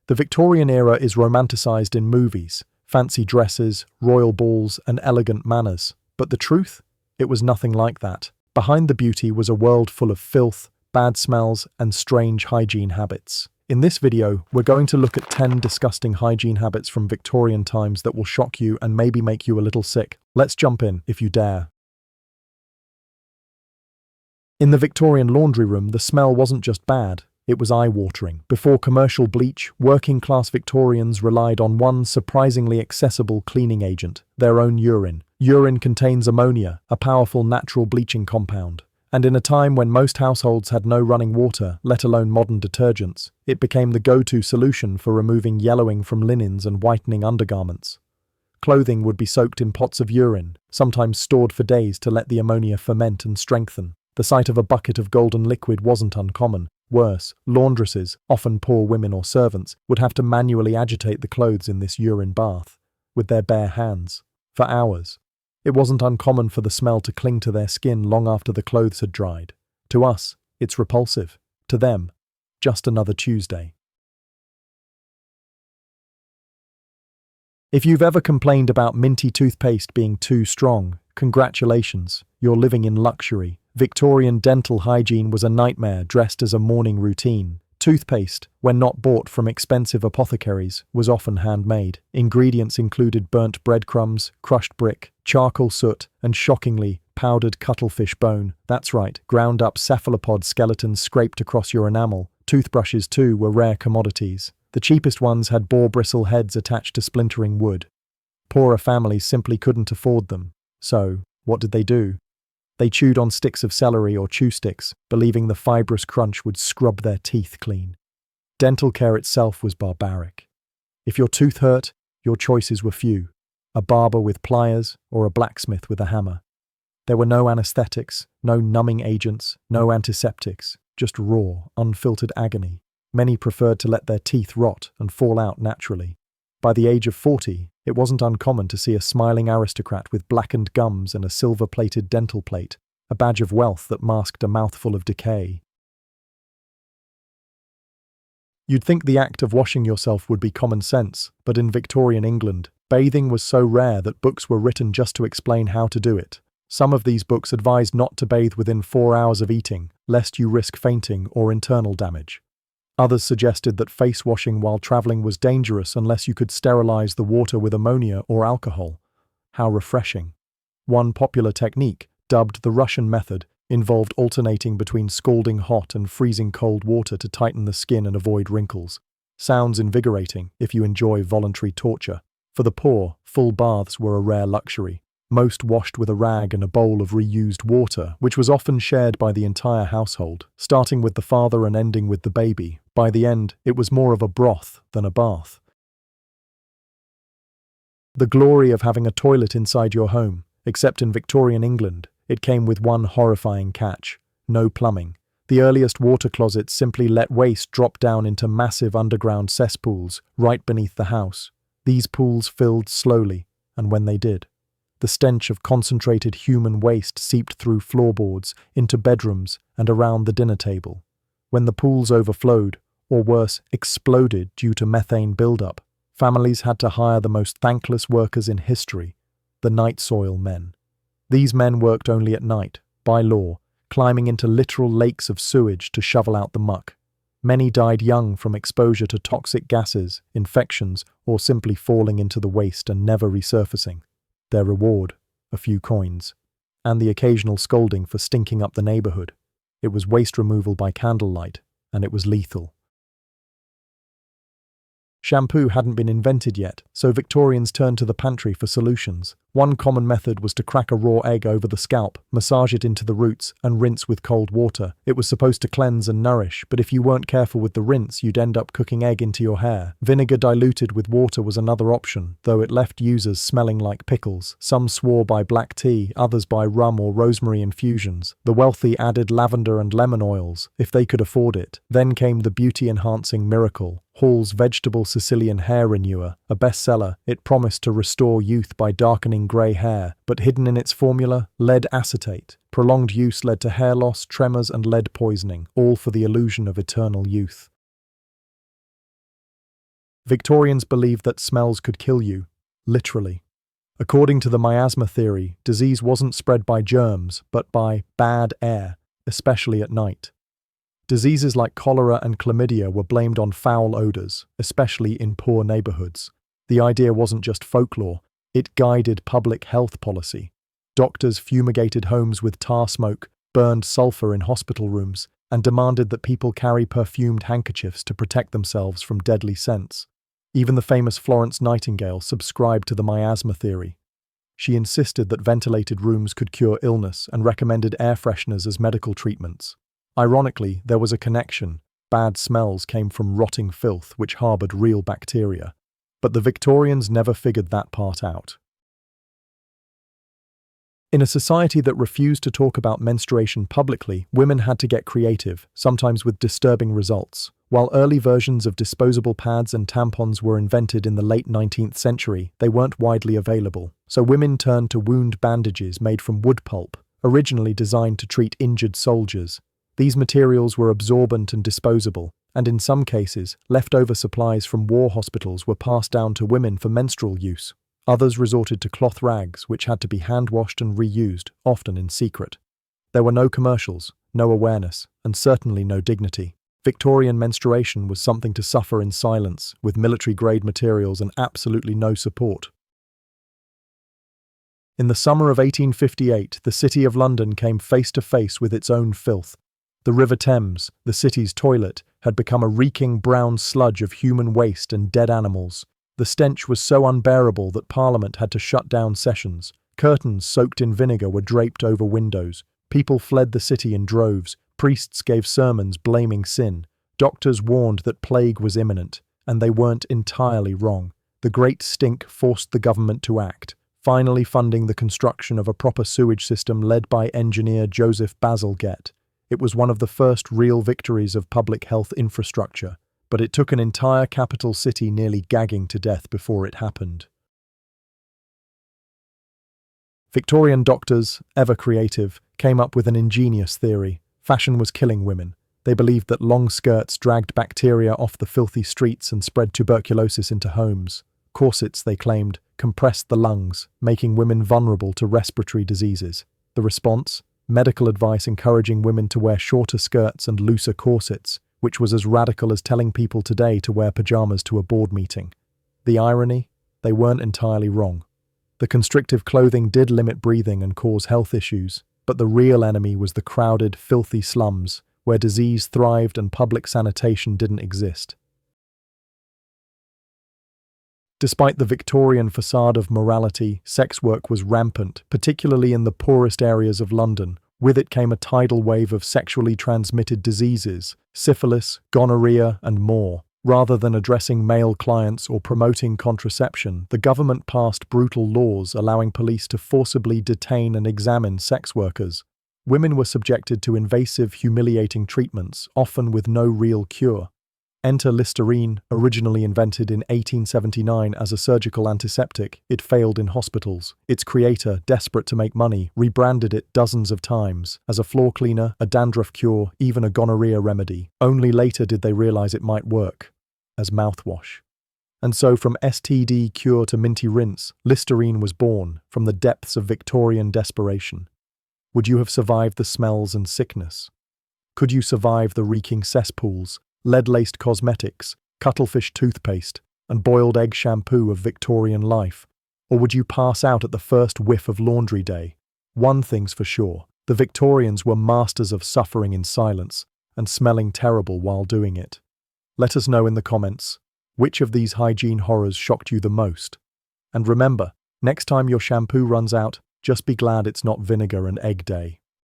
The Victorian era is romanticised in movies, fancy dresses, royal balls, and elegant manners. But the truth? It was nothing like that. Behind the beauty was a world full of filth, bad smells, and strange hygiene habits. In this video, we're going to look at 10 disgusting hygiene habits from Victorian times that will shock you and maybe make you a little sick. Let's jump in, if you dare. In the Victorian laundry room, the smell wasn't just bad, it was eye-watering. Before commercial bleach, working-class Victorians relied on one surprisingly accessible cleaning agent, their own urine. Urine contains ammonia, a powerful natural bleaching compound. And in a time when most households had no running water, let alone modern detergents, it became the go-to solution for removing yellowing from linens and whitening undergarments. Clothing would be soaked in pots of urine, sometimes stored for days to let the ammonia ferment and strengthen. The sight of a bucket of golden liquid wasn't uncommon. Worse, laundresses, often poor women or servants, would have to manually agitate the clothes in this urine bath, with their bare hands, for hours. It wasn't uncommon for the smell to cling to their skin long after the clothes had dried. To us, it's repulsive. To them, just another Tuesday. If you've ever complained about minty toothpaste being too strong, congratulations, you're living in luxury. Victorian dental hygiene was a nightmare dressed as a morning routine. Toothpaste, when not bought from expensive apothecaries, was often handmade. Ingredients included burnt breadcrumbs, crushed brick, charcoal soot, and shockingly, powdered cuttlefish bone. That's right, ground-up cephalopod skeletons scraped across your enamel. Toothbrushes, too, were rare commodities. The cheapest ones had boar bristle heads attached to splintering wood. Poorer families simply couldn't afford them. So, what did they do? They chewed on sticks of celery or chew sticks, believing the fibrous crunch would scrub their teeth clean. Dental care itself was barbaric. If your tooth hurt, your choices were few: a barber with pliers or a blacksmith with a hammer. There were no anesthetics, no numbing agents, no antiseptics, just raw, unfiltered agony. Many preferred to let their teeth rot and fall out naturally. By the age of 40, it wasn't uncommon to see a smiling aristocrat with blackened gums and a silver-plated dental plate, a badge of wealth that masked a mouthful of decay. You'd think the act of washing yourself would be common sense, but in Victorian England, bathing was so rare that books were written just to explain how to do it. Some of these books advised not to bathe within 4 hours of eating, lest you risk fainting or internal damage. Others suggested that face washing while traveling was dangerous unless you could sterilize the water with ammonia or alcohol. How refreshing. One popular technique, dubbed the Russian method, involved alternating between scalding hot and freezing cold water to tighten the skin and avoid wrinkles. Sounds invigorating if you enjoy voluntary torture. For the poor, full baths were a rare luxury. Most washed with a rag and a bowl of reused water, which was often shared by the entire household, starting with the father and ending with the baby. By the end, it was more of a broth than a bath. The glory of having a toilet inside your home, except in Victorian England, it came with one horrifying catch: no plumbing. The earliest water closets simply let waste drop down into massive underground cesspools right beneath the house. These pools filled slowly, and when they did, the stench of concentrated human waste seeped through floorboards, into bedrooms, and around the dinner table. When the pools overflowed, or worse, exploded due to methane buildup, families had to hire the most thankless workers in history, the night soil men. These men worked only at night, by law, climbing into literal lakes of sewage to shovel out the muck. Many died young from exposure to toxic gases, infections, or simply falling into the waste and never resurfacing. Their reward, a few coins, and the occasional scolding for stinking up the neighborhood. It was waste removal by candlelight, and it was lethal. Shampoo hadn't been invented yet, so Victorians turned to the pantry for solutions. One common method was to crack a raw egg over the scalp, massage it into the roots, and rinse with cold water. It was supposed to cleanse and nourish, but if you weren't careful with the rinse, you'd end up cooking egg into your hair. Vinegar diluted with water was another option, though it left users smelling like pickles. Some swore by black tea, others by rum or rosemary infusions. The wealthy added lavender and lemon oils, if they could afford it. Then came the beauty-enhancing miracle: Hall's Vegetable Sicilian Hair Renewer, a bestseller. It promised to restore youth by darkening grey hair, but hidden in its formula, lead acetate. Prolonged use led to hair loss, tremors, and lead poisoning, all for the illusion of eternal youth. Victorians believed that smells could kill you, literally. According to the miasma theory, disease wasn't spread by germs, but by bad air, especially at night. Diseases like cholera and chlamydia were blamed on foul odors, especially in poor neighborhoods. The idea wasn't just folklore, it guided public health policy. Doctors fumigated homes with tar smoke, burned sulfur in hospital rooms, and demanded that people carry perfumed handkerchiefs to protect themselves from deadly scents. Even the famous Florence Nightingale subscribed to the miasma theory. She insisted that ventilated rooms could cure illness and recommended air fresheners as medical treatments. Ironically, there was a connection. Bad smells came from rotting filth which harbored real bacteria. But the Victorians never figured that part out. In a society that refused to talk about menstruation publicly, women had to get creative, sometimes with disturbing results. While early versions of disposable pads and tampons were invented in the late 19th century, they weren't widely available. So women turned to wound bandages made from wood pulp, originally designed to treat injured soldiers. These materials were absorbent and disposable, and in some cases, leftover supplies from war hospitals were passed down to women for menstrual use. Others resorted to cloth rags, which had to be hand-washed and reused, often in secret. There were no commercials, no awareness, and certainly no dignity. Victorian menstruation was something to suffer in silence, with military-grade materials and absolutely no support. In the summer of 1858, the City of London came face to face with its own filth. The River Thames, the city's toilet, had become a reeking brown sludge of human waste and dead animals. The stench was so unbearable that Parliament had to shut down sessions. Curtains soaked in vinegar were draped over windows. People fled the city in droves. Priests gave sermons blaming sin. Doctors warned that plague was imminent, and they weren't entirely wrong. The Great Stink forced the government to act, finally funding the construction of a proper sewage system led by engineer Joseph Bazalgette. It was one of the first real victories of public health infrastructure, but it took an entire capital city nearly gagging to death before it happened. Victorian doctors, ever creative, came up with an ingenious theory. Fashion was killing women. They believed that long skirts dragged bacteria off the filthy streets and spread tuberculosis into homes. Corsets, they claimed, compressed the lungs, making women vulnerable to respiratory diseases. The response? Medical advice encouraging women to wear shorter skirts and looser corsets, which was as radical as telling people today to wear pajamas to a board meeting. The irony? They weren't entirely wrong. The constrictive clothing did limit breathing and cause health issues, but the real enemy was the crowded, filthy slums, where disease thrived and public sanitation didn't exist. Despite the Victorian facade of morality, sex work was rampant, particularly in the poorest areas of London. With it came a tidal wave of sexually transmitted diseases, syphilis, gonorrhea, and more. Rather than addressing male clients or promoting contraception, the government passed brutal laws allowing police to forcibly detain and examine sex workers. Women were subjected to invasive, humiliating treatments, often with no real cure. Enter Listerine, originally invented in 1879 as a surgical antiseptic. It failed in hospitals. Its creator, desperate to make money, rebranded it dozens of times as a floor cleaner, a dandruff cure, even a gonorrhea remedy. Only later did they realize it might work as mouthwash. And so from STD cure to minty rinse, Listerine was born from the depths of Victorian desperation. Would you have survived the smells and sickness? Could you survive the reeking cesspools, lead-laced cosmetics, cuttlefish toothpaste, and boiled egg shampoo of Victorian life? Or would you pass out at the first whiff of laundry day? One thing's for sure, the Victorians were masters of suffering in silence and smelling terrible while doing it. Let us know in the comments, which of these hygiene horrors shocked you the most? And remember, next time your shampoo runs out, just be glad it's not vinegar and egg day.